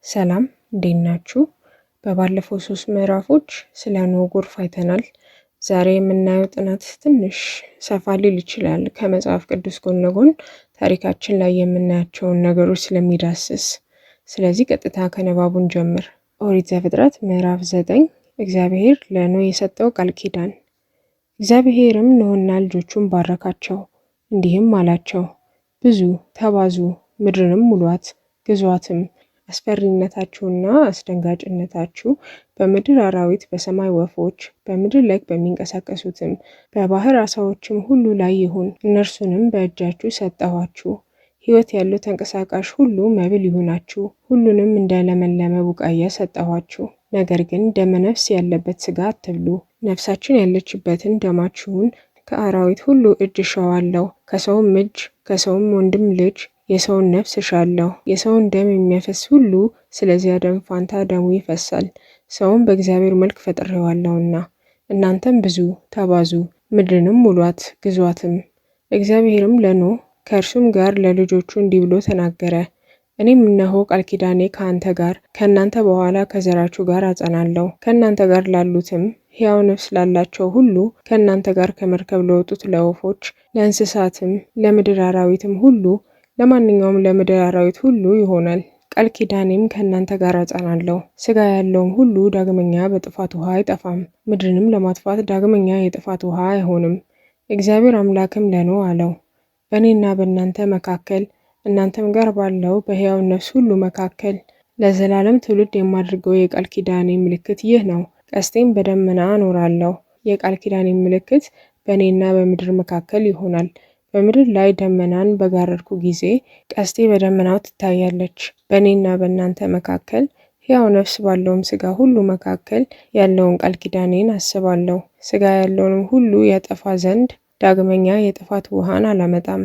ሰላም እንዴት ናችሁ? በባለፈው 3 ምዕራፎች ስለ ኖህ ጎርፍ አይተናል። ዛሬ የምናየው ጥናት ትንሽ ሰፋ ሊል ይችላል ከመጽሐፍ ቅዱስ ጎን ለጎን ታሪካችን ላይ የምናያቸውን ነገሮች ስለሚዳስስ። ስለዚህ ቀጥታ ከንባቡን ጀምር። ኦሪት ዘፍጥረት ምዕራፍ 9 እግዚአብሔር ለኖህ የሰጠው ቃል ኪዳን። እግዚአብሔርም ኖህና ልጆቹን ባረካቸው፣ እንዲህም አላቸው፣ ብዙ ተባዙ፣ ምድርንም ሙሏት፣ ግዟትም። አስፈሪነታችሁና አስደንጋጭነታችሁ በምድር አራዊት፣ በሰማይ ወፎች፣ በምድር ላይ በሚንቀሳቀሱትም በባህር ዓሣዎችም ሁሉ ላይ ይሁን። እነርሱንም በእጃችሁ ሰጠኋችሁ። ሕይወት ያለው ተንቀሳቃሽ ሁሉ መብል ይሁናችሁ። ሁሉንም እንደ ለመለመ ቡቃያ ሰጠኋችሁ። ነገር ግን ደመነፍስ ያለበት ሥጋ አትብሉ። ነፍሳችን ያለችበትን ደማችሁን ከአራዊት ሁሉ እጅ እሻዋለሁ። ከሰውም እጅ፣ ከሰውም ወንድም ልጅ የሰውን ነፍስ እሻለሁ። የሰውን ደም የሚያፈስ ሁሉ ስለዚያ ደም ፋንታ ደሙ ይፈሳል። ሰውን በእግዚአብሔር መልክ ፈጥሬዋለሁና። እናንተም ብዙ ተባዙ፣ ምድርንም ሙሏት፣ ግዟትም። እግዚአብሔርም ለኖህ ከእርሱም ጋር ለልጆቹ እንዲህ ብሎ ተናገረ። እኔም እነሆ ቃል ኪዳኔ ከአንተ ጋር ከእናንተ በኋላ ከዘራችሁ ጋር አጸናለሁ። ከእናንተ ጋር ላሉትም ሕያው ነፍስ ላላቸው ሁሉ ከእናንተ ጋር ከመርከብ ለወጡት ለወፎች፣ ለእንስሳትም፣ ለምድር አራዊትም ሁሉ ለማንኛውም ለምድር አራዊት ሁሉ ይሆናል። ቃል ኪዳኔም ከእናንተ ጋር አጸናለሁ። ሥጋ ያለውም ሁሉ ዳግመኛ በጥፋት ውሃ አይጠፋም፣ ምድርንም ለማጥፋት ዳግመኛ የጥፋት ውሃ አይሆንም። እግዚአብሔር አምላክም ለኖህ አለው፣ በእኔና በእናንተ መካከል እናንተም ጋር ባለው በሕያው ነፍስ ሁሉ መካከል ለዘላለም ትውልድ የማድርገው የቃል ኪዳኔ ምልክት ይህ ነው። ቀስቴም በደመና አኖራለሁ። የቃል ኪዳኔ ምልክት በእኔና በምድር መካከል ይሆናል። በምድር ላይ ደመናን በጋረድኩ ጊዜ ቀስቴ በደመናው ትታያለች። በእኔና በእናንተ መካከል ሕያው ነፍስ ባለውም ሥጋ ሁሉ መካከል ያለውን ቃል ኪዳኔን አስባለሁ። ሥጋ ያለውንም ሁሉ ያጠፋ ዘንድ ዳግመኛ የጥፋት ውሃን አላመጣም።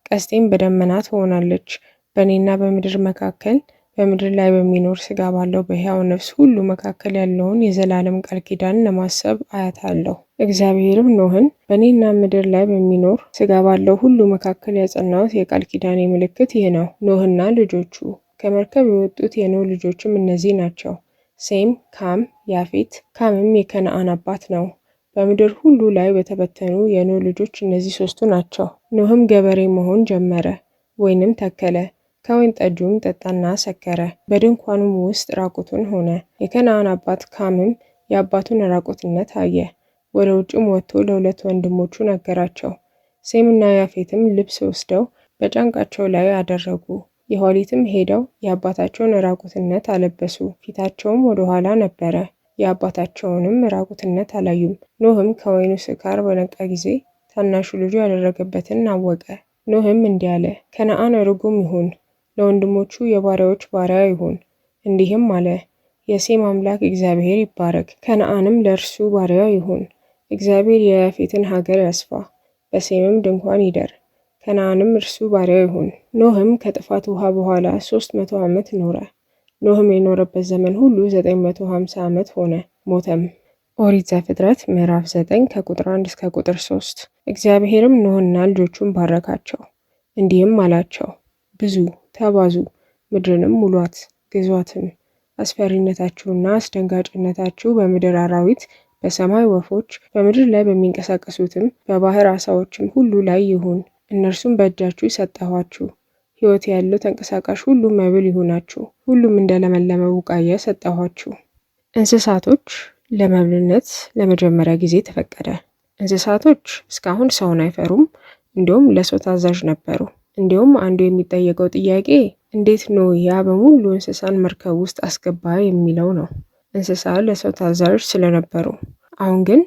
ቀስቴም በደመና ትሆናለች። በእኔና በምድር መካከል በምድር ላይ በሚኖር ሥጋ ባለው በሕያው ነፍስ ሁሉ መካከል ያለውን የዘላለም ቃል ኪዳን ለማሰብ አያታለሁ። እግዚአብሔርም ኖህን በእኔና ምድር ላይ በሚኖር ሥጋ ባለው ሁሉ መካከል ያጸናሁት የቃል ኪዳኔ ምልክት ይህ ነው። ኖህና ልጆቹ። ከመርከብ የወጡት የኖህ ልጆችም እነዚህ ናቸው፣ ሴም፣ ካም፣ ያፌት። ካምም የከነዓን አባት ነው። በምድር ሁሉ ላይ በተበተኑ የኖህ ልጆች እነዚህ 3ቱ ናቸው። ኖህም ገበሬ መሆን ጀመረ፣ ወይንም ተከለ። ከወይን ጠጁም ጠጣና ሰከረ። በድንኳኑም ውስጥ ራቁቱን ሆነ። የከነዓን አባት ካምም የአባቱን ራቁትነት አየ። ወደ ውጭም ወጥቶ ለ2 ወንድሞቹ ነገራቸው። ሴምና ያፌትም ልብስ ወስደው በጫንቃቸው ላይ አደረጉ። የኋሊትም ሄደው የአባታቸውን ራቁትነት አለበሱ። ፊታቸውም ወደ ኋላ ነበረ፣ የአባታቸውንም ራቁትነት አላዩም። ኖህም ከወይኑ ስካር በነቃ ጊዜ ታናሹ ልጁ ያደረገበትን አወቀ። ኖህም እንዲህ አለ፣ ከነዓን ርጉም ይሁን፣ ለወንድሞቹ የባሪያዎች ባሪያ ይሁን። እንዲህም አለ፣ የሴም አምላክ እግዚአብሔር ይባረክ፣ ከነዓንም ለእርሱ ባሪያ ይሁን። እግዚአብሔር የያፌትን ሀገር ያስፋ፣ በሴምም ድንኳን ይደር፣ ከነዓንም እርሱ ባሪያ ይሁን። ኖህም ከጥፋት ውሃ በኋላ 300 ዓመት ኖረ። ኖህም የኖረበት ዘመን ሁሉ 950 ዓመት ሆነ፣ ሞተም። ኦሪት ዘፍጥረት ምዕራፍ 9 ከቁጥር 1 እስከ ቁጥር 3። እግዚአብሔርም ኖህና ልጆቹን ባረካቸው፣ እንዲህም አላቸው፣ ብዙ ተባዙ፣ ምድርንም ሙሏት፣ ግዟትም። አስፈሪነታችሁና አስደንጋጭነታችሁ በምድር አራዊት፣ በሰማይ ወፎች፣ በምድር ላይ በሚንቀሳቀሱትም በባህር ዓሣዎችም ሁሉ ላይ ይሁን። እነርሱም በእጃችሁ ሰጠኋችሁ። ሕይወት ያለው ተንቀሳቃሽ ሁሉ መብል ይሁናችሁ። ሁሉም እንደ ለመለመ ቡቃያ ሰጠኋችሁ። እንስሳቶች ለመብልነት ለመጀመሪያ ጊዜ ተፈቀደ። እንስሳቶች እስካሁን ሰውን አይፈሩም፣ እንዲሁም ለሰው ታዛዥ ነበሩ። እንዲሁም አንዱ የሚጠየቀው ጥያቄ እንዴት ነው ያ በሙሉ እንስሳን መርከብ ውስጥ አስገባ የሚለው ነው። እንስሳ ለሰው ታዛዥ ስለነበሩ። አሁን ግን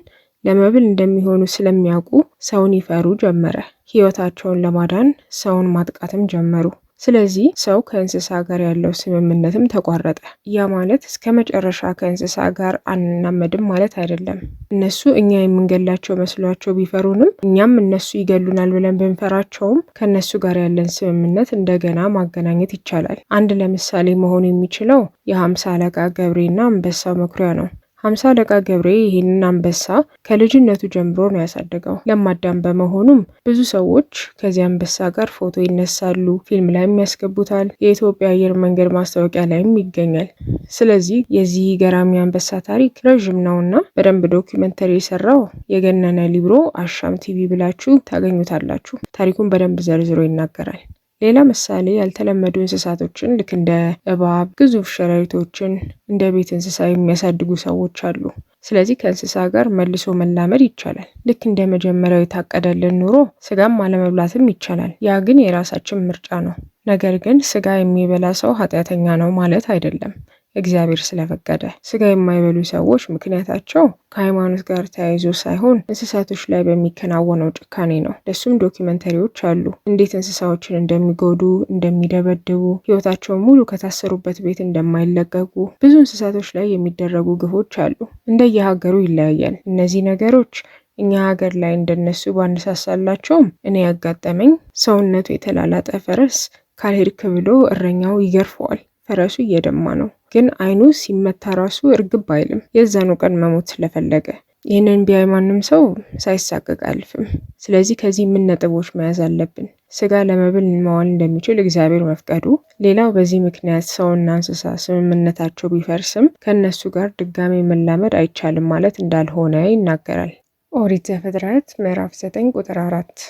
ለመብል እንደሚሆኑ ስለሚያውቁ ሰውን ይፈሩ ጀመረ። ሕይወታቸውን ለማዳን ሰውን ማጥቃትም ጀመሩ። ስለዚህ ሰው ከእንስሳ ጋር ያለው ስምምነትም ተቋረጠ። ያ ማለት እስከ መጨረሻ ከእንስሳ ጋር አናመድም ማለት አይደለም። እነሱ እኛ የምንገላቸው መስሏቸው ቢፈሩንም እኛም እነሱ ይገሉናል ብለን ብንፈራቸውም ከእነሱ ጋር ያለን ስምምነት እንደገና ማገናኘት ይቻላል። አንድ ለምሳሌ መሆን የሚችለው የ50 አለቃ ገብሬና አንበሳው መኩሪያ ነው። 50 አለቃ ገብሬ ይህንን አንበሳ ከልጅነቱ ጀምሮ ነው ያሳደገው። ለማዳም በመሆኑም ብዙ ሰዎች ከዚህ አንበሳ ጋር ፎቶ ይነሳሉ፣ ፊልም ላይም ያስገቡታል፣ የኢትዮጵያ አየር መንገድ ማስታወቂያ ላይም ይገኛል። ስለዚህ የዚህ ገራሚ አንበሳ ታሪክ ረዥም ነውና በደንብ ዶክመንተሪ የሰራው የገነነ ሊብሮ አሻም ቲቪ ብላችሁ ታገኙታላችሁ። ታሪኩን በደንብ ዘርዝሮ ይናገራል። ሌላ ምሳሌ ያልተለመዱ እንስሳቶችን ልክ እንደ እባብ፣ ግዙፍ ሸረሪቶችን እንደ ቤት እንስሳ የሚያሳድጉ ሰዎች አሉ። ስለዚህ ከእንስሳ ጋር መልሶ መላመድ ይቻላል። ልክ እንደ መጀመሪያው የታቀደልን ኑሮ ስጋም አለመብላትም ይቻላል። ያ ግን የራሳችን ምርጫ ነው። ነገር ግን ስጋ የሚበላ ሰው ኃጢአተኛ ነው ማለት አይደለም። እግዚአብሔር ስለፈቀደ። ስጋ የማይበሉ ሰዎች ምክንያታቸው ከሃይማኖት ጋር ተያይዞ ሳይሆን እንስሳቶች ላይ በሚከናወነው ጭካኔ ነው። ለሱም ዶክመንተሪዎች አሉ። እንዴት እንስሳዎችን እንደሚጎዱ፣ እንደሚደበድቡ፣ ህይወታቸውን ሙሉ ከታሰሩበት ቤት እንደማይለቀቁ፣ ብዙ እንስሳቶች ላይ የሚደረጉ ግፎች አሉ። እንደየሀገሩ ይለያያል። እነዚህ ነገሮች እኛ ሀገር ላይ እንደነሱ ባነሳሳላቸውም እኔ ያጋጠመኝ ሰውነቱ የተላላጠ ፈረስ ካልሄድክ ብሎ እረኛው ይገርፈዋል። ፈረሱ እየደማ ነው፣ ግን አይኑ ሲመታ ራሱ እርግብ አይልም፣ የዛኑ ቀን መሞት ስለፈለገ። ይህንን ቢያይ ማንም ሰው ሳይሳቀቅ አያልፍም። ስለዚህ ከዚህ ምን ነጥቦች መያዝ አለብን? ስጋ ለመብል መዋል እንደሚችል እግዚአብሔር መፍቀዱ፣ ሌላው በዚህ ምክንያት ሰውና እንስሳ ስምምነታቸው ቢፈርስም ከእነሱ ጋር ድጋሜ መላመድ አይቻልም ማለት እንዳልሆነ ይናገራል። ኦሪት ዘፍጥረት ምዕራፍ 9 ቁጥር 4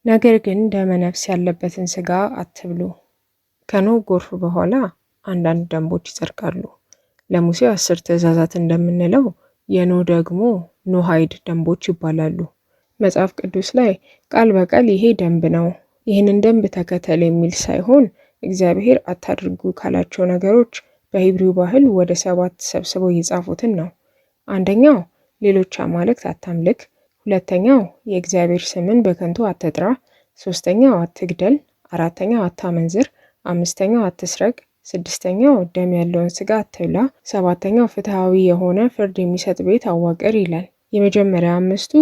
ነገር ግን ደመ ነፍስ ያለበትን ስጋ አትብሉ። ከኖህ ጎርፍ በኋላ አንዳንድ ደንቦች ይጸድቃሉ። ለሙሴ 10 ትእዛዛት እንደምንለው የኖህ ደግሞ ኖሃይድ ደንቦች ይባላሉ። መጽሐፍ ቅዱስ ላይ ቃል በቃል ይሄ ደንብ ነው፣ ይህንን ደንብ ተከተል የሚል ሳይሆን እግዚአብሔር አታድርጉ ካላቸው ነገሮች በሂብሪው ባህል ወደ 7 ሰብስበው የጻፉትን ነው። አንደኛው ሌሎች አማልክት አታምልክ፣ ሁለተኛው የእግዚአብሔር ስምን በከንቱ አትጥራ፣ ሶስተኛው አትግደል፣ አራተኛው አታመንዝር፣ አምስተኛው አትስረቅ፣ ስድስተኛው ደም ያለውን ስጋ አትብላ፣ ሰባተኛው ፍትሃዊ የሆነ ፍርድ የሚሰጥ ቤት አዋቅር ይላል። የመጀመሪያ 5ቱ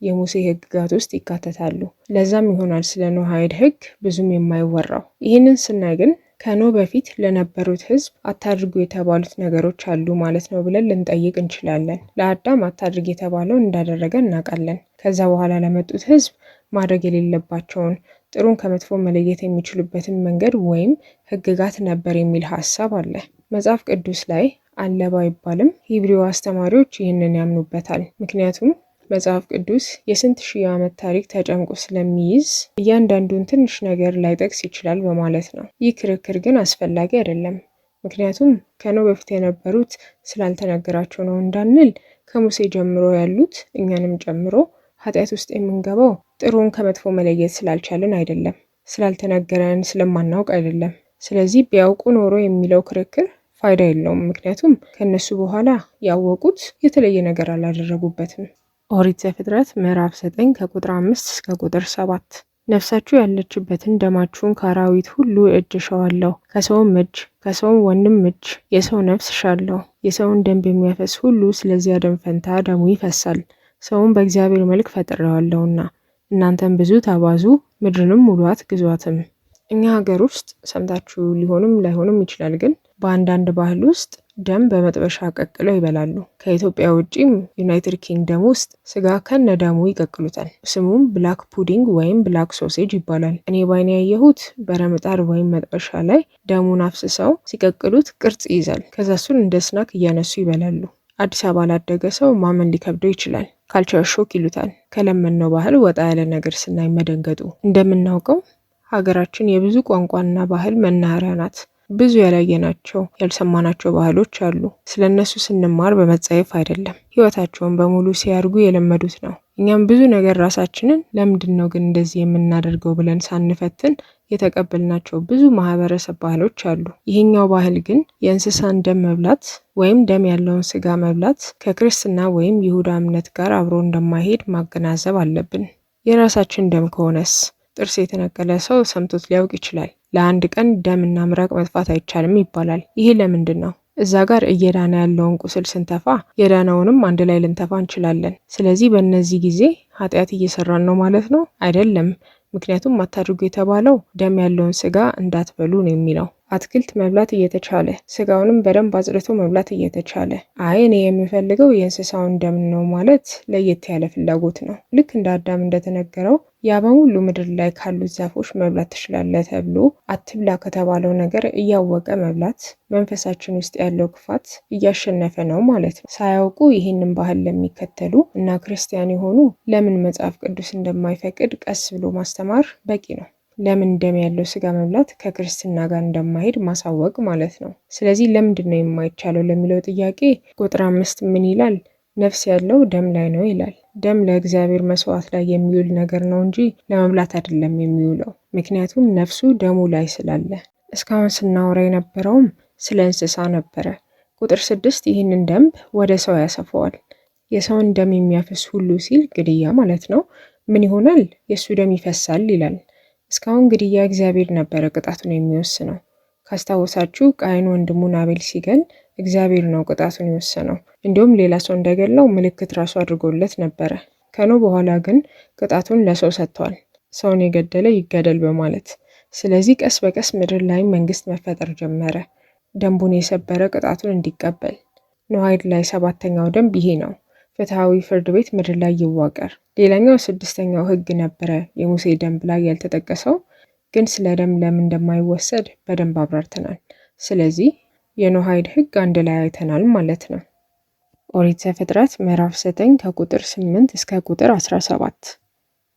የሙሴ ሕግጋት ውስጥ ይካተታሉ። ለዛም ይሆናል ስለ ኖሃይድ ሕግ ብዙም የማይወራው። ይህንን ስናይ ግን ከኖህ በፊት ለነበሩት ሕዝብ አታድርጉ የተባሉት ነገሮች አሉ ማለት ነው ብለን ልንጠይቅ እንችላለን። ለአዳም አታድርግ የተባለውን እንዳደረገ እናውቃለን። ከዛ በኋላ ለመጡት ሕዝብ ማድረግ የሌለባቸውን ጥሩን ከመጥፎ መለየት የሚችሉበትን መንገድ ወይም ሕግጋት ነበር የሚል ሀሳብ አለ። መጽሐፍ ቅዱስ ላይ አለ ባይባልም ሂብሪው አስተማሪዎች ይህንን ያምኑበታል። ምክንያቱም መጽሐፍ ቅዱስ የስንት ሺህ ዓመት ታሪክ ተጨምቆ ስለሚይዝ እያንዳንዱን ትንሽ ነገር ላይጠቅስ ይችላል በማለት ነው። ይህ ክርክር ግን አስፈላጊ አይደለም። ምክንያቱም ከኖህ በፊት የነበሩት ስላልተነገራቸው ነው እንዳንል ከሙሴ ጀምሮ ያሉት እኛንም ጨምሮ ኃጢአት ውስጥ የምንገባው ጥሩን ከመጥፎ መለየት ስላልቻልን አይደለም፣ ስላልተነገረን ስለማናውቅ አይደለም። ስለዚህ ቢያውቁ ኖሮ የሚለው ክርክር ፋይዳ የለውም። ምክንያቱም ከነሱ በኋላ ያወቁት የተለየ ነገር አላደረጉበትም። ኦሪት ዘፍጥረት ምዕራፍ 9 ከቁጥር 5 እስከ ቁጥር 7 ነፍሳችሁ ያለችበትን ደማችሁን ከአራዊት ሁሉ እጅ እሻዋለሁ፣ ከሰውም እጅ ከሰውም ወንድም እጅ የሰው ነፍስ እሻለሁ። የሰውን ደም የሚያፈስ ሁሉ ስለዚያ ደም ፈንታ ደሙ ይፈሳል። ሰውን በእግዚአብሔር መልክ ፈጥሬዋለሁና እናንተም ብዙ ተባዙ፣ ምድርንም ሙሏት ግዟትም። እኛ ሀገር ውስጥ ሰምታችሁ ሊሆንም ላይሆንም ይችላል፣ ግን በአንዳንድ ባህል ውስጥ ደም በመጥበሻ ቀቅለው ይበላሉ። ከኢትዮጵያ ውጪም ዩናይትድ ኪንግደም ውስጥ ስጋ ከነ ደሙ ይቀቅሉታል። ስሙም ብላክ ፑዲንግ ወይም ብላክ ሶሴጅ ይባላል። እኔ ባይኔ ያየሁት በረምጣድ ወይም መጥበሻ ላይ ደሙን አፍስሰው ሲቀቅሉት ቅርጽ ይይዛል። ከዛ እሱን እንደ ስናክ እያነሱ ይበላሉ። አዲስ አበባ ላደገ ሰው ማመን ሊከብደው ይችላል። ካልቸር ሾክ ይሉታል። ከለመነው ባህል ወጣ ያለ ነገር ስናይ መደንገጡ። እንደምናውቀው ሀገራችን የብዙ ቋንቋና ባህል መናኸሪያ ናት። ብዙ ያላየናቸው ያልሰማናቸው ባህሎች አሉ። ስለነሱ ስንማር በመጸየፍ አይደለም፣ ህይወታቸውን በሙሉ ሲያርጉ የለመዱት ነው። እኛም ብዙ ነገር ራሳችንን ለምንድን ነው ግን እንደዚህ የምናደርገው ብለን ሳንፈትን የተቀበልናቸው ብዙ ማህበረሰብ ባህሎች አሉ። ይህኛው ባህል ግን የእንስሳን ደም መብላት ወይም ደም ያለውን ስጋ መብላት ከክርስትና ወይም ይሁዳ እምነት ጋር አብሮ እንደማይሄድ ማገናዘብ አለብን። የራሳችን ደም ከሆነስ ጥርስ የተነቀለ ሰው ሰምቶት ሊያውቅ ይችላል። ለአንድ ቀን ደምና ምራቅ መጥፋት አይቻልም ይባላል። ይሄ ለምንድን ነው? እዛ ጋር እየዳነ ያለውን ቁስል ስንተፋ የዳነውንም አንድ ላይ ልንተፋ እንችላለን። ስለዚህ በእነዚህ ጊዜ ኃጢአት እየሰራን ነው ማለት ነው አይደለም። ምክንያቱም አታድርጉ የተባለው ደም ያለውን ስጋ እንዳትበሉ ነው የሚለው። አትክልት መብላት እየተቻለ ስጋውንም በደንብ አጽድቶ መብላት እየተቻለ አይ እኔ የምፈልገው የእንስሳውን ደም ነው ማለት ለየት ያለ ፍላጎት ነው። ልክ እንደ አዳም እንደተነገረው ያ በሙሉ ምድር ላይ ካሉት ዛፎች መብላት ትችላለህ ተብሎ አትብላ ከተባለው ነገር እያወቀ መብላት መንፈሳችን ውስጥ ያለው ክፋት እያሸነፈ ነው ማለት ነው። ሳያውቁ ይህንን ባህል ለሚከተሉ እና ክርስቲያን የሆኑ ለምን መጽሐፍ ቅዱስ እንደማይፈቅድ ቀስ ብሎ ማስተማር በቂ ነው። ለምን ደም ያለው ስጋ መብላት ከክርስትና ጋር እንደማይሄድ ማሳወቅ ማለት ነው። ስለዚህ ለምንድን ነው የማይቻለው ለሚለው ጥያቄ ቁጥር 5 ምን ይላል? ነፍስ ያለው ደም ላይ ነው ይላል። ደም ለእግዚአብሔር መስዋዕት ላይ የሚውል ነገር ነው እንጂ ለመብላት አይደለም የሚውለው። ምክንያቱም ነፍሱ ደሙ ላይ ስላለ። እስካሁን ስናወራ የነበረውም ስለ እንስሳ ነበረ። ቁጥር 6 ይህንን ደንብ ወደ ሰው ያሰፈዋል። የሰውን ደም የሚያፈስ ሁሉ ሲል ግድያ ማለት ነው። ምን ይሆናል? የእሱ ደም ይፈሳል ይላል። እስካሁን ግድያ እግዚአብሔር ነበረ ቅጣቱን የሚወስነው። ካስታወሳችሁ ቃየን ወንድሙን አቤል ሲገል እግዚአብሔር ነው ቅጣቱን የወሰነው። እንዲሁም ሌላ ሰው እንደገለው ምልክት ራሱ አድርጎለት ነበረ። ከኖህ በኋላ ግን ቅጣቱን ለሰው ሰጥቷል። ሰውን የገደለ ይገደል በማለት። ስለዚህ ቀስ በቀስ ምድር ላይ መንግስት መፈጠር ጀመረ፣ ደንቡን የሰበረ ቅጣቱን እንዲቀበል። ኖህ ላይ 7ኛው ደንብ ይሄ ነው። ፍትሐዊ ፍርድ ቤት ምድር ላይ ይዋቀር። ሌላኛው 6ኛው ህግ ነበረ የሙሴ ደንብ ላይ ያልተጠቀሰው፣ ግን ስለ ደም ለምን እንደማይወሰድ በደንብ አብራርተናል። ስለዚህ የኖህ ህግ አንድ ላይ አይተናል ማለት ነው። ኦሪት ዘፍጥረት ምዕራፍ 9 ከቁጥር 8 እስከ ቁጥር 17።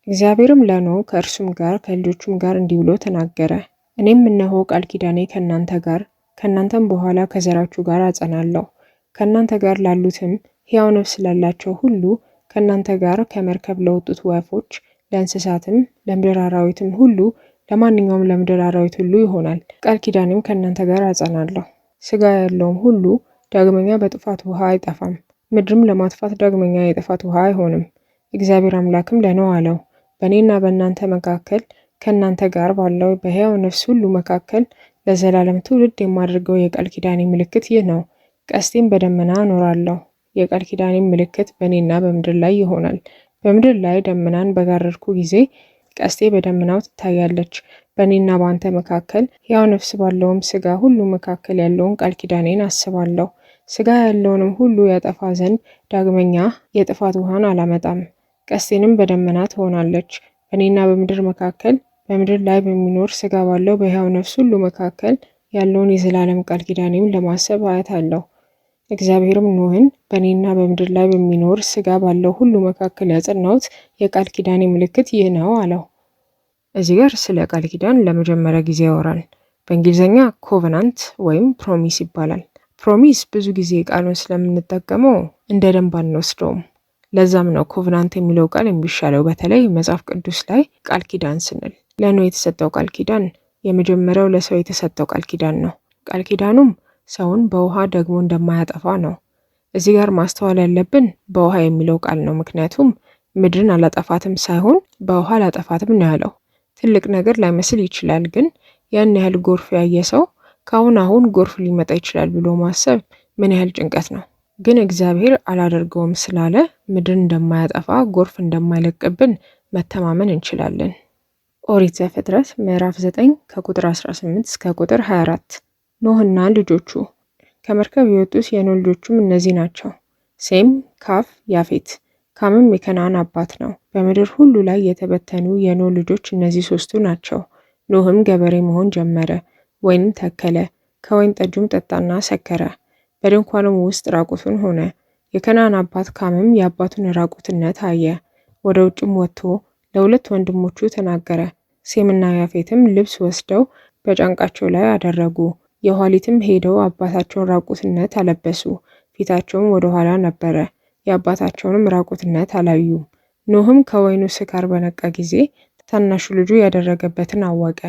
እግዚአብሔርም ለኖህ ከእርሱም ጋር ከልጆቹም ጋር እንዲህ ብሎ ተናገረ። እኔም እነሆ ቃል ኪዳኔ ከእናንተ ጋር ከእናንተም በኋላ ከዘራችሁ ጋር አጸናለሁ፣ ከእናንተ ጋር ላሉትም ሕያው ነፍስ ላላቸው ሁሉ ከእናንተ ጋር ከመርከብ ለወጡት ወፎች፣ ለእንስሳትም፣ ለምድር አራዊትም ሁሉ፣ ለማንኛውም ለምድር አራዊት ሁሉ ይሆናል። ቃል ኪዳኔም ከእናንተ ጋር አጸናለሁ። ስጋ ያለውም ሁሉ ዳግመኛ በጥፋት ውሃ አይጠፋም፣ ምድርም ለማጥፋት ዳግመኛ የጥፋት ውሃ አይሆንም። እግዚአብሔር አምላክም ለኖህ አለው፣ በእኔና በእናንተ መካከል ከእናንተ ጋር ባለው በሕያው ነፍስ ሁሉ መካከል ለዘላለም ትውልድ የማደርገው የቃል ኪዳኔ ምልክት ይህ ነው። ቀስቴን በደመና አኖራለሁ። የቃል ኪዳኔ ምልክት በእኔና በምድር ላይ ይሆናል። በምድር ላይ ደመናን በጋረድኩ ጊዜ ቀስቴ በደመናው ትታያለች። በእኔና በአንተ መካከል ሕያው ነፍስ ባለውም ስጋ ሁሉ መካከል ያለውን ቃል ኪዳኔን አስባለሁ። ስጋ ያለውንም ሁሉ ያጠፋ ዘንድ ዳግመኛ የጥፋት ውሃን አላመጣም። ቀስቴንም በደመና ትሆናለች። በእኔና በምድር መካከል በምድር ላይ በሚኖር ስጋ ባለው በሕያው ነፍስ ሁሉ መካከል ያለውን የዘላለም ቃል ኪዳኔም ለማሰብ አያታለሁ። እግዚአብሔርም ኖህን በእኔና በምድር ላይ በሚኖር ስጋ ባለው ሁሉ መካከል ያጸናሁት የቃል ኪዳኔ ምልክት ይህ ነው አለው። እዚህ ጋር ስለ ቃል ኪዳን ለመጀመሪያ ጊዜ ያወራል። በእንግሊዝኛ ኮቨናንት ወይም ፕሮሚስ ይባላል። ፕሮሚስ ብዙ ጊዜ ቃሉን ስለምንጠቀመው እንደ ደንብ አንወስደውም። ለዛም ነው ኮቨናንት የሚለው ቃል የሚሻለው፣ በተለይ መጽሐፍ ቅዱስ ላይ ቃል ኪዳን ስንል። ለኖህ የተሰጠው ቃል ኪዳን የመጀመሪያው ለሰው የተሰጠው ቃል ኪዳን ነው። ቃል ኪዳኑም ሰውን በውሃ ደግሞ እንደማያጠፋ ነው። እዚህ ጋር ማስተዋል ያለብን በውሃ የሚለው ቃል ነው። ምክንያቱም ምድርን አላጠፋትም ሳይሆን በውሃ አላጠፋትም ነው ያለው። ትልቅ ነገር ላይመስል ይችላል፣ ግን ያን ያህል ጎርፍ ያየ ሰው አሁን ጎርፍ ሊመጣ ይችላል ብሎ ማሰብ ምን ያህል ጭንቀት ነው። ግን እግዚአብሔር አላደርገውም ስላለ ምድርን እንደማያጠፋ ጎርፍ እንደማይለቅብን መተማመን እንችላለን። ኦሪት ዘፍጥረት ምዕራፍ 9 ከቁጥር 18 እስከ ቁጥር 24። ኖህና ልጆቹ። ከመርከብ የወጡት የኖህ ልጆቹም እነዚህ ናቸው፣ ሴም፣ ካፍ፣ ያፌት። ካምም የከነዓን አባት ነው። በምድር ሁሉ ላይ የተበተኑ የኖህ ልጆች እነዚህ 3ቱ ናቸው። ኖህም ገበሬ መሆን ጀመረ፣ ወይንም ተከለ፣ ከወይን ጠጁም ጠጣና ሰከረ፣ በድንኳኑም ውስጥ ራቁቱን ሆነ። የከነዓን አባት ካምም የአባቱን ራቁትነት አየ፣ ወደ ውጭም ወጥቶ ለሁለት ወንድሞቹ ተናገረ። ሴምና ያፌትም ልብስ ወስደው በጫንቃቸው ላይ አደረጉ፣ የኋሊትም ሄደው አባታቸውን ራቁትነት አለበሱ። ፊታቸውም ወደ ኋላ ነበረ፣ የአባታቸውንም ራቁትነት አላዩም። ኖህም ከወይኑ ስካር በነቃ ጊዜ ታናሹ ልጁ ያደረገበትን አወቀ።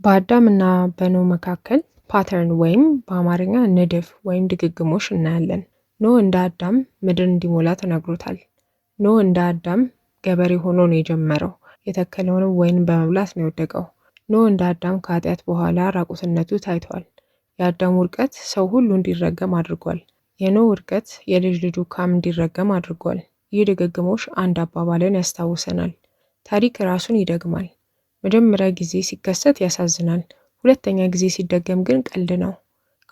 በአዳም እና በኖህ መካከል ፓተርን ወይም በአማርኛ ንድፍ ወይም ድግግሞሽ እናያለን። ኖህ እንደ አዳም ምድር እንዲሞላ ተነግሮታል። ኖህ እንደ አዳም ገበሬ ሆኖ ነው የጀመረው። የተከለውንም ወይን በመብላት ነው የወደቀው። ኖህ እንደ አዳም ከኃጢአት በኋላ ራቁትነቱ ታይቷል። የአዳም ውድቀት ሰው ሁሉ እንዲረገም አድርጓል። የኖህ ውድቀት የልጅ ልጁ ካም እንዲረገም አድርጓል። ይህ ድግግሞሽ አንድ አባባልን ያስታውሰናል። ታሪክ ራሱን ይደግማል። መጀመሪያ ጊዜ ሲከሰት ያሳዝናል፣ ሁለተኛ ጊዜ ሲደገም ግን ቀልድ ነው።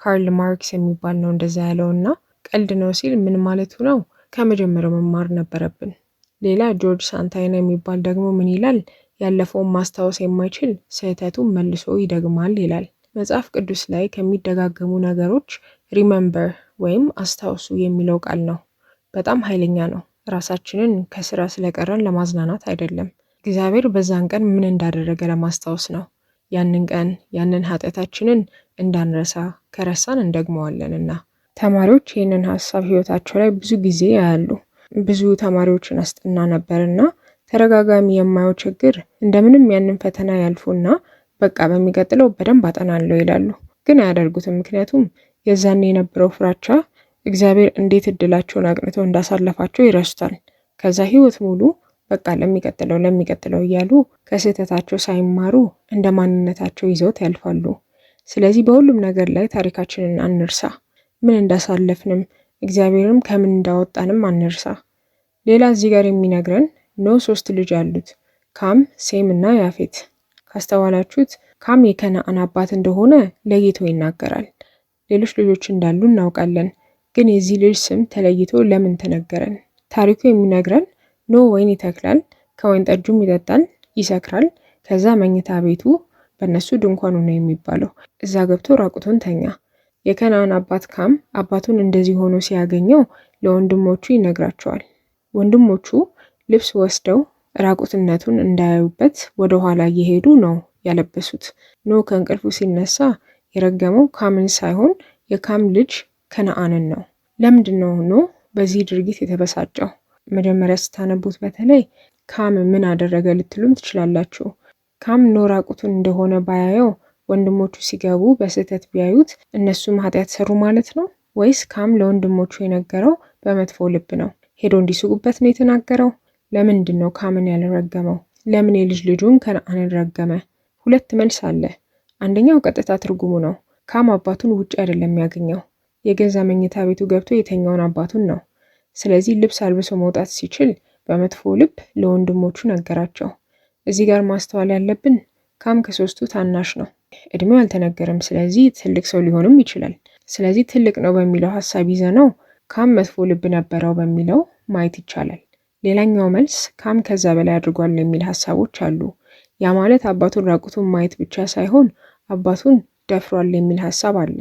ካርል ማርክስ የሚባል ነው እንደዛ ያለውና ቀልድ ነው ሲል ምን ማለቱ ነው? ከመጀመሪያው መማር ነበረብን። ሌላ ጆርጅ ሳንታይና የሚባል ደግሞ ምን ይላል? ያለፈውን ማስታወስ የማይችል ስህተቱን መልሶ ይደግማል ይላል። መጽሐፍ ቅዱስ ላይ ከሚደጋገሙ ነገሮች ሪመምበር ወይም አስታውሱ የሚለው ቃል ነው። በጣም ኃይለኛ ነው። ራሳችንን ከስራ ስለቀረን ለማዝናናት አይደለም። እግዚአብሔር በዛን ቀን ምን እንዳደረገ ለማስታወስ ነው። ያንን ቀን ያንን ኃጢአታችንን እንዳንረሳ፣ ከረሳን እንደግመዋለንና። ተማሪዎች ይህንን ሀሳብ ህይወታቸው ላይ ብዙ ጊዜ ያያሉ። ብዙ ተማሪዎችን አስጠና ነበርና ተደጋጋሚ የማየው ችግር እንደምንም ያንን ፈተና ያልፉና በቃ በሚቀጥለው በደንብ አጠናለሁ ይላሉ። ግን አያደርጉትም። ምክንያቱም የዛኔ የነበረው ፍራቻ እግዚአብሔር እንዴት እድላቸውን አቅንተው እንዳሳለፋቸው ይረሱታል። ከዛ ህይወት ሙሉ በቃ ለሚቀጥለው እያሉ ከስህተታቸው ሳይማሩ እንደ ማንነታቸው ይዘውት ያልፋሉ። ስለዚህ በሁሉም ነገር ላይ ታሪካችንን አንርሳ። ምን እንዳሳለፍንም እግዚአብሔርም ከምን እንዳወጣንም አንርሳ። ሌላ እዚህ ጋር የሚነግረን ኖህ 3 ልጅ አሉት፣ ካም፣ ሴም እና ያፌት። ካስተዋላችሁት ካም የከነዓን አባት እንደሆነ ለይቶ ይናገራል። ሌሎች ልጆች እንዳሉ እናውቃለን፣ ግን የዚህ ልጅ ስም ተለይቶ ለምን ተነገረን? ታሪኩ የሚነግረን ኖህ ወይን ይተክላል፣ ከወይን ጠጁም ይጠጣል፣ ይሰክራል። ከዛ መኝታ ቤቱ በእነሱ ድንኳኑ ነው የሚባለው። እዛ ገብቶ ራቁቱን ተኛ። የከነዓን አባት ካም አባቱን እንደዚህ ሆኖ ሲያገኘው ለወንድሞቹ ይነግራቸዋል። ወንድሞቹ ልብስ ወስደው ራቁትነቱን እንዳያዩበት ወደ ኋላ እየሄዱ ነው ያለበሱት። ኖህ ከእንቅልፉ ሲነሳ የረገመው ካምን ሳይሆን የካም ልጅ ከነዓንን ነው። ለምንድን ነው ኖህ በዚህ ድርጊት የተበሳጨው? መጀመሪያ ስታነቡት በተለይ ካም ምን አደረገ ልትሉም ትችላላችሁ። ካም ኖህ ራቁቱን እንደሆነ ባያየው ወንድሞቹ ሲገቡ በስህተት ቢያዩት እነሱም ኃጢአት ሰሩ ማለት ነው? ወይስ ካም ለወንድሞቹ የነገረው በመጥፎ ልብ ነው? ሄዶ እንዲስቁበት ነው የተናገረው? ለምንድን ነው ካምን ያልረገመው? ለምን የልጅ ልጁን ከነዓንን ረገመ? 2 መልስ አለ። አንደኛው ቀጥታ ትርጉሙ ነው። ካም አባቱን ውጭ አይደለም ያገኘው፣ የገዛ መኝታ ቤቱ ገብቶ የተኛውን አባቱን ነው። ስለዚህ ልብስ አልብሶ መውጣት ሲችል በመጥፎ ልብ ለወንድሞቹ ነገራቸው። እዚህ ጋር ማስተዋል ያለብን ካም ከ3ቱ ታናሽ ነው። እድሜው አልተነገረም። ስለዚህ ትልቅ ሰው ሊሆንም ይችላል። ስለዚህ ትልቅ ነው በሚለው ሀሳብ ይዘነው ካም መጥፎ ልብ ነበረው በሚለው ማየት ይቻላል። ሌላኛው መልስ ካም ከዛ በላይ አድርጓል የሚል ሀሳቦች አሉ። ያ ማለት አባቱን ራቁቱን ማየት ብቻ ሳይሆን አባቱን ደፍሯል የሚል ሀሳብ አለ።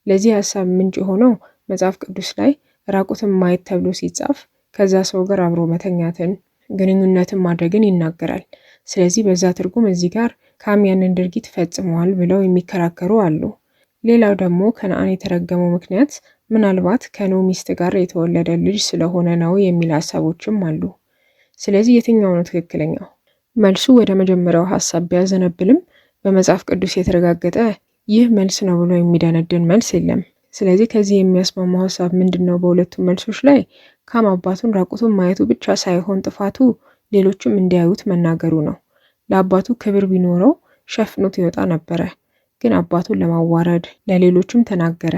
ለዚህ ሀሳብ ምንጭ የሆነው መጽሐፍ ቅዱስ ላይ ራቁትን ማየት ተብሎ ሲጻፍ ከዛ ሰው ጋር አብሮ መተኛትን፣ ግንኙነትን ማድረግን ይናገራል። ስለዚህ በዛ ትርጉም እዚህ ጋር ካም ያንን ድርጊት ፈጽመዋል ብለው የሚከራከሩ አሉ። ሌላው ደግሞ ከነዓን የተረገመው ምክንያት ምናልባት ከኖህ ሚስት ጋር የተወለደ ልጅ ስለሆነ ነው የሚል ሀሳቦችም አሉ። ስለዚህ የትኛው ነው ትክክለኛው? መልሱ ወደ መጀመሪያው ሀሳብ ቢያዘነብልም በመጽሐፍ ቅዱስ የተረጋገጠ ይህ መልስ ነው ብሎ የሚደነድን መልስ የለም። ስለዚህ ከዚህ የሚያስማማው ሀሳብ ምንድን ነው? በሁለቱም መልሶች ላይ ካም አባቱን ራቁቱን ማየቱ ብቻ ሳይሆን ጥፋቱ ሌሎችም እንዲያዩት መናገሩ ነው። ለአባቱ ክብር ቢኖረው ሸፍኖት ይወጣ ነበረ፣ ግን አባቱን ለማዋረድ ለሌሎችም ተናገረ።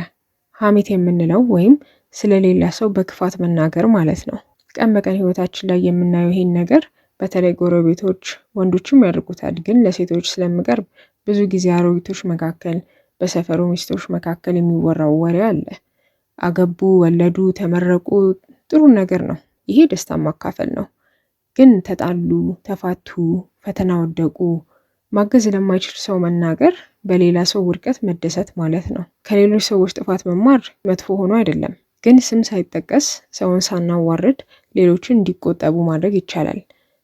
ሐሜት የምንለው ወይም ስለሌላ ሰው በክፋት መናገር ማለት ነው። ቀን በቀን ህይወታችን ላይ የምናየው ይሄን ነገር በተለይ ጎረቤቶች ወንዶችም ያደርጉታል፣ ግን ለሴቶች ስለምቀርብ ብዙ ጊዜ አሮጊቶች መካከል በሰፈሩ ሚስቶች መካከል የሚወራው ወሬ አለ። አገቡ፣ ወለዱ፣ ተመረቁ፣ ጥሩ ነገር ነው። ይሄ ደስታ ማካፈል ነው። ግን ተጣሉ፣ ተፋቱ፣ ፈተና ወደቁ ማገዝ ለማይችል ሰው መናገር በሌላ ሰው ውድቀት መደሰት ማለት ነው። ከሌሎች ሰዎች ጥፋት መማር መጥፎ ሆኖ አይደለም፣ ግን ስም ሳይጠቀስ ሰውን ሳናዋርድ ሌሎችን እንዲቆጠቡ ማድረግ ይቻላል።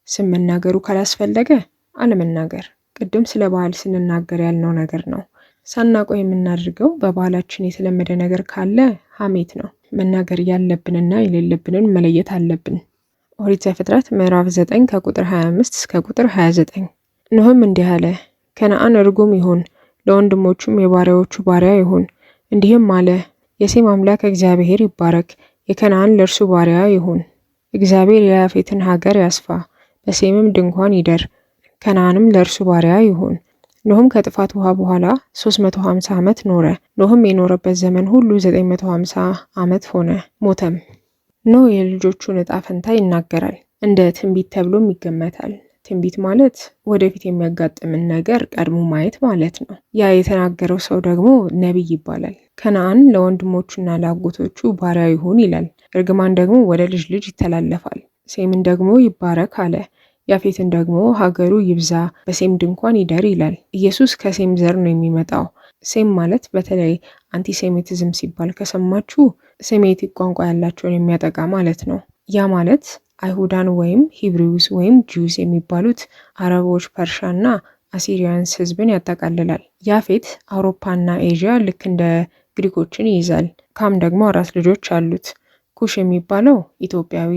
ስም መናገሩ ካላስፈለገ አለመናገር። ቅድም ስለ ባህል ስንናገር ያልነው ነገር ነው። ሳናውቀው የምናደርገው በባህላችን የተለመደ ነገር ካለ ሐሜት ነው። መናገር ያለብንና የሌለብንን መለየት አለብን። ኦሪት ዘፍጥረት ምዕራፍ 9 ከቁጥር 25 እስከ ቁጥር 29። ኖህም እንዲህ አለ፣ ከነዓን ርጉም ይሁን፣ ለወንድሞቹም የባሪያዎቹ ባሪያ ይሁን። እንዲህም አለ፣ የሴም አምላክ እግዚአብሔር ይባረክ፣ የከነዓን ለእርሱ ባሪያ ይሁን። እግዚአብሔር የያፌትን ሀገር ያስፋ፣ በሴምም ድንኳን ይደር፣ ከነዓንም ለእርሱ ባሪያ ይሁን። ኖህም ከጥፋት ውሃ በኋላ 350 ዓመት ኖረ። ኖህም የኖረበት ዘመን ሁሉ 950 ዓመት ሆነ፣ ሞተም። ኖህ የልጆቹን ዕጣ ፈንታ ይናገራል፣ እንደ ትንቢት ተብሎም ይገመታል። ትንቢት ማለት ወደፊት የሚያጋጥምን ነገር ቀድሞ ማየት ማለት ነው። ያ የተናገረው ሰው ደግሞ ነቢይ ይባላል። ከነዓን ለወንድሞቹና ለአጎቶቹ ባሪያ ይሁን ይላል። እርግማን ደግሞ ወደ ልጅ ልጅ ይተላለፋል። ሴምን ደግሞ ይባረክ አለ። ያፌትን ደግሞ ሀገሩ ይብዛ፣ በሴም ድንኳን ይደር ይላል። ኢየሱስ ከሴም ዘር ነው የሚመጣው። ሴም ማለት በተለይ አንቲሴሚቲዝም ሲባል ከሰማችሁ ሴሜቲክ ቋንቋ ያላቸውን የሚያጠቃ ማለት ነው። ያ ማለት አይሁዳን ወይም ሂብሪውስ ወይም ጂውስ የሚባሉት አረቦች፣ ፐርሻና አሲሪያንስ ህዝብን ያጠቃልላል። ያፌት አውሮፓና ኤዥያ ልክ እንደ ግሪኮችን ይይዛል። ካም ደግሞ 4 ልጆች አሉት። ኩሽ የሚባለው ኢትዮጵያዊ፣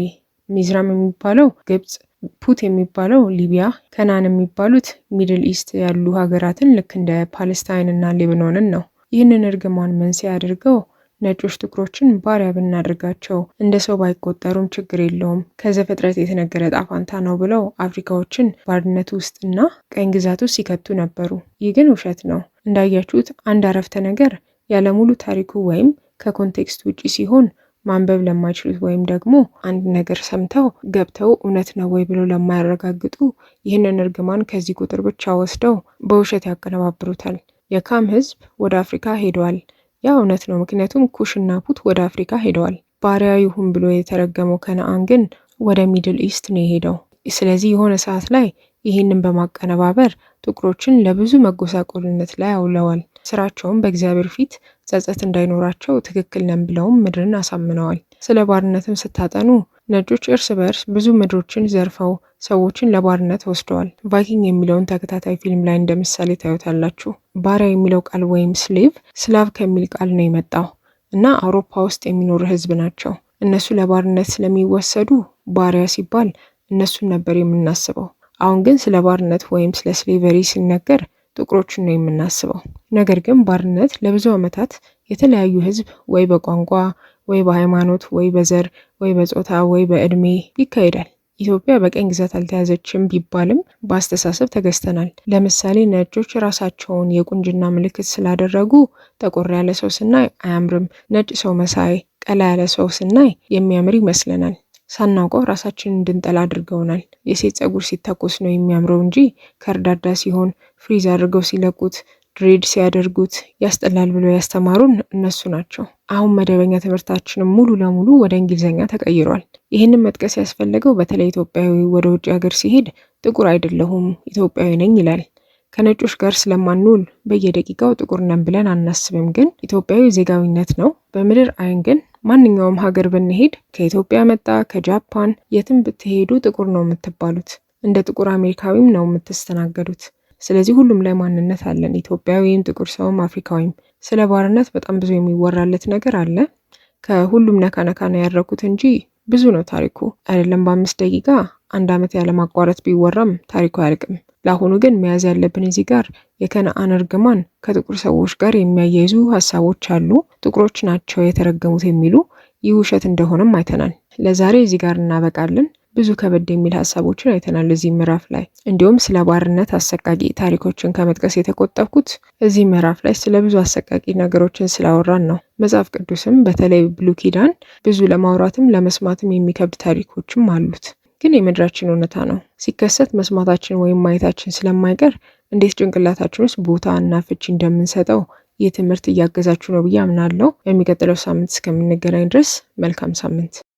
ሚዝራም የሚባለው ግብጽ፣ ፑት የሚባለው ሊቢያ፣ ከናን የሚባሉት ሚድል ኢስት ያሉ ሀገራትን ልክ እንደ ፓለስታይን እና ሌባኖንን ነው። ይህንን እርግማን መንስኤ አድርገው ነጮች ጥቁሮችን ባሪያ ብናደርጋቸው እንደ ሰው ባይቆጠሩም ችግር የለውም ከዘፍጥረት የተነገረ ዕጣ ፈንታ ነው ብለው አፍሪካዎችን ባርነት ውስጥና ቀኝ ግዛት ውስጥ ሲከቱ ነበሩ። ይህ ግን ውሸት ነው። እንዳያችሁት አንድ አረፍተ ነገር ያለሙሉ ታሪኩ ወይም ከኮንቴክስት ውጪ ሲሆን ማንበብ ለማይችሉት ወይም ደግሞ አንድ ነገር ሰምተው ገብተው እውነት ነው ወይ ብለው ለማያረጋግጡ ይህንን እርግማን ከዚህ ቁጥር ብቻ ወስደው በውሸት ያቀነባብሩታል። የካም ህዝብ ወደ አፍሪካ ሄደዋል። ያ እውነት ነው፣ ምክንያቱም ኩሽና ፑት ወደ አፍሪካ ሄደዋል። ባሪያ ይሁን ብሎ የተረገመው ከነዓን ግን ወደ ሚድል ኢስት ነው የሄደው። ስለዚህ የሆነ ሰዓት ላይ ይህንን በማቀነባበር ጥቁሮችን ለብዙ መጎሳቆልነት ላይ አውለዋል። ስራቸውም በእግዚአብሔር ፊት ጸጸት እንዳይኖራቸው ትክክል ነን ብለውም ምድርን አሳምነዋል። ስለ ባርነትም ስታጠኑ ነጮች እርስ በርስ ብዙ ምድሮችን ዘርፈው ሰዎችን ለባርነት ወስደዋል። ቫይኪንግ የሚለውን ተከታታይ ፊልም ላይ እንደ ምሳሌ ታዩታላችሁ። ባሪያ የሚለው ቃል ወይም ስሌቭ ስላቭ ከሚል ቃል ነው የመጣው እና አውሮፓ ውስጥ የሚኖሩ ህዝብ ናቸው። እነሱ ለባርነት ስለሚወሰዱ ባሪያ ሲባል እነሱን ነበር የምናስበው። አሁን ግን ስለ ባርነት ወይም ስለ ስሌቨሪ ሲነገር ጥቁሮችን ነው የምናስበው። ነገር ግን ባርነት ለብዙ ዓመታት የተለያዩ ህዝብ ወይ በቋንቋ ወይ በሃይማኖት ወይ በዘር ወይ በጾታ ወይ በእድሜ ይካሄዳል። ኢትዮጵያ በቀኝ ግዛት አልተያዘችም ቢባልም በአስተሳሰብ ተገዝተናል። ለምሳሌ ነጮች ራሳቸውን የቁንጅና ምልክት ስላደረጉ ጠቆር ያለ ሰው ስናይ አያምርም፣ ነጭ ሰው መሳይ ቀላ ያለ ሰው ስናይ የሚያምር ይመስለናል። ሳናውቀው ራሳችንን እንድንጠላ አድርገውናል። የሴት ጸጉር ሲተኮስ ነው የሚያምረው እንጂ ከርዳዳ ሲሆን ፍሪዝ አድርገው ሲለቁት ድሬድ ሲያደርጉት ያስጠላል ብለው ያስተማሩን እነሱ ናቸው። አሁን መደበኛ ትምህርታችንም ሙሉ ለሙሉ ወደ እንግሊዝኛ ተቀይሯል። ይህንን መጥቀስ ያስፈለገው በተለይ ኢትዮጵያዊ ወደ ውጭ ሀገር ሲሄድ ጥቁር አይደለሁም ኢትዮጵያዊ ነኝ ይላል። ከነጮች ጋር ስለማንውል በየደቂቃው ጥቁር ነን ብለን አናስብም፣ ግን ኢትዮጵያዊ ዜጋዊነት ነው። በምድር አይን ግን ማንኛውም ሀገር ብንሄድ ከኢትዮጵያ መጣ ከጃፓን የትም ብትሄዱ ጥቁር ነው የምትባሉት። እንደ ጥቁር አሜሪካዊም ነው የምትስተናገዱት። ስለዚህ ሁሉም ላይ ማንነት አለን፣ ኢትዮጵያዊም፣ ጥቁር ሰውም፣ አፍሪካዊም። ስለ ባርነት በጣም ብዙ የሚወራለት ነገር አለ። ከሁሉም ነካ ነው ያደረኩት እንጂ ብዙ ነው ታሪኩ። አይደለም በ5 ደቂቃ 1 ዓመት ያለማቋረጥ ቢወራም ታሪኩ አያልቅም። ለአሁኑ ግን መያዝ ያለብን እዚህ ጋር የከነዓን እርግማን ከጥቁር ሰዎች ጋር የሚያያይዙ ሀሳቦች አሉ። ጥቁሮች ናቸው የተረገሙት የሚሉ ይህ ውሸት እንደሆነም አይተናል። ለዛሬ እዚህ ጋር እናበቃለን። ብዙ ከበድ የሚል ሀሳቦችን አይተናል እዚህ ምዕራፍ ላይ። እንዲሁም ስለ ባርነት አሰቃቂ ታሪኮችን ከመጥቀስ የተቆጠብኩት እዚህ ምዕራፍ ላይ ስለ ብዙ አሰቃቂ ነገሮችን ስላወራን ነው። መጽሐፍ ቅዱስም በተለይ ብሉይ ኪዳን ብዙ ለማውራትም ለመስማትም የሚከብድ ታሪኮችም አሉት። ግን የምድራችን እውነታ ነው። ሲከሰት መስማታችን ወይም ማየታችን ስለማይቀር እንዴት ጭንቅላታችን ውስጥ ቦታ እና ፍቺ እንደምንሰጠው ይህ ትምህርት እያገዛችሁ ነው ብዬ አምናለሁ። በሚቀጥለው ሳምንት እስከምንገናኝ ድረስ መልካም ሳምንት።